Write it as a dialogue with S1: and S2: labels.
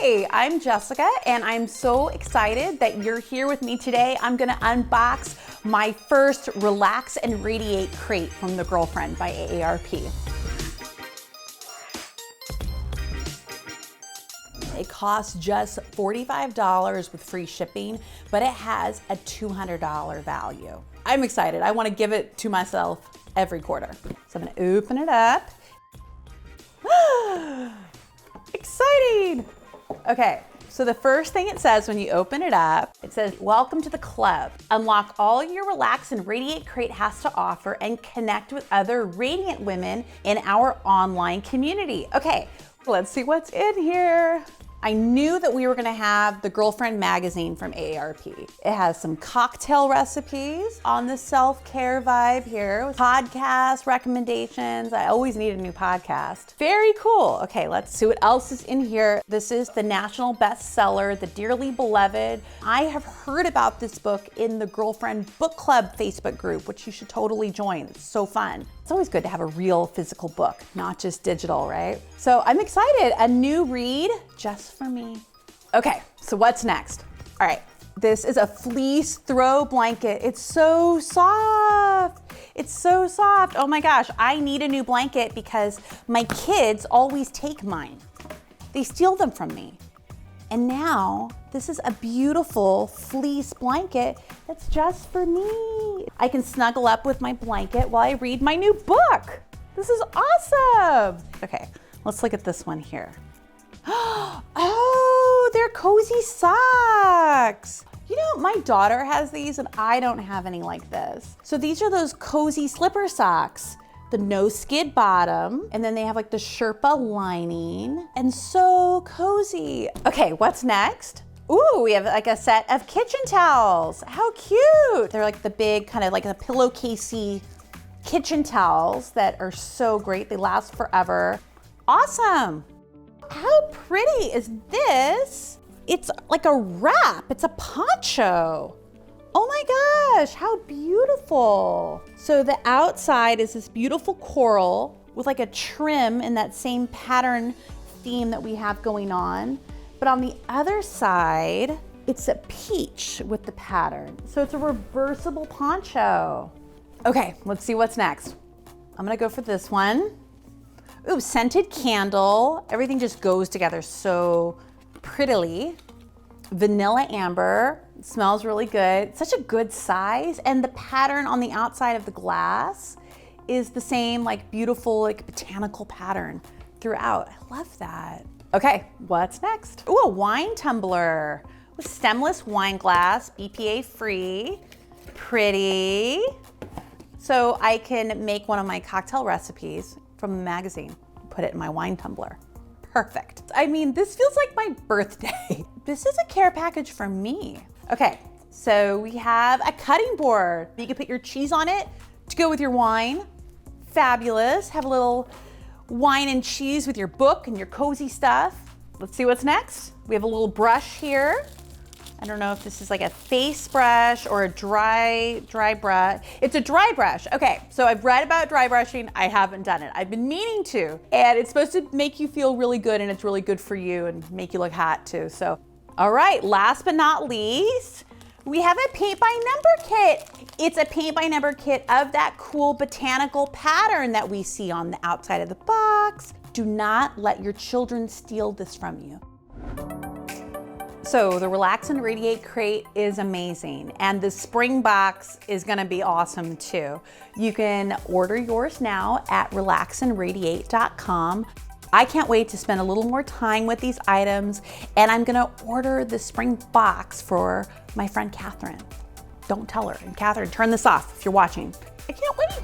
S1: Hey, I'm Jessica, and I'm so excited that you're here with me today. I'm gonna unbox my first Relax and Radiate crate from The Girlfriend by AARP. It costs just $45 with free shipping, but it has a $200 value. I'm excited. I want to give it to myself every quarter. So I'm going to open it up. Exciting! Okay, so the first thing it says when you open it up, it says, welcome to the club. Unlock all your Relax and Radiate crate has to offer and connect with other radiant women in our online community. Okay, let's see what's in here. I knew that we were gonna have the Girlfriend magazine from AARP. It has some cocktail recipes on the self-care vibe here, with podcast recommendations. I always need a new podcast. Very cool. Okay, let's see what else is in here. This is the national bestseller, The Dearly Beloved. I have heard about this book in the Girlfriend Book Club Facebook group, which you should totally join. It's so fun. It's always good to have a real physical book, not just digital, right? So I'm excited, a new read just for me. Okay, so what's next? All right, this is a fleece throw blanket. It's so soft. It's so soft. Oh my gosh, I need a new blanket because my kids always take mine. They steal them from me. And now this is a beautiful fleece blanket that's just for me. I can snuggle up with my blanket while I read my new book. This is awesome. Okay, let's look at this one here. Oh, they're cozy socks. You know, my daughter has these and I don't have any like this. So these are those cozy slipper socks. The no skid bottom, and then they have like the Sherpa lining, and so cozy. Okay, what's next? Ooh, we have like a set of kitchen towels. How cute. They're like the big kind of like a pillowcasey kitchen towels that are so great. They last forever. Awesome. How pretty is this? It's like a wrap. It's a poncho. Oh my gosh, how beautiful. So the outside is this beautiful coral with like a trim in that same pattern theme that we have going on. But on the other side, it's a peach with the pattern. So it's a reversible poncho. Okay, let's see what's next. I'm gonna go for this one. Ooh, scented candle. Everything just goes together so prettily. Vanilla amber. It smells really good. It's such a good size, and the pattern on the outside of the glass is the same like beautiful like botanical pattern throughout. I love that. Okay, what's next? Ooh, a wine tumbler with stemless wine glass, BPA free. Pretty. So I can make one of my cocktail recipes from the magazine, put it in my wine tumbler. Perfect. I mean, this feels like my birthday. This is a care package for me. Okay, so we have a cutting board. You can put your cheese on it to go with your wine. Fabulous. Have a little wine and cheese with your book and your cozy stuff. Let's see what's next. We have a little brush here. I don't know if this is like a face brush or a dry brush. It's a dry brush. Okay, so I've read about dry brushing. I haven't done it. I've been meaning to. And it's supposed to make you feel really good, and it's really good for you and make you look hot too. So, all right, last but not least, we have a paint by number kit. It's a paint by number kit of that cool botanical pattern that we see on the outside of the box. Do not let your children steal this from you. So the Relax and Radiate crate is amazing, and the spring box is gonna be awesome too. You can order yours now at relaxandradiate.com. I can't wait to spend a little more time with these items, and I'm gonna order the spring box for my friend Catherine. Don't tell her. And Catherine, turn this off if you're watching. I can't wait.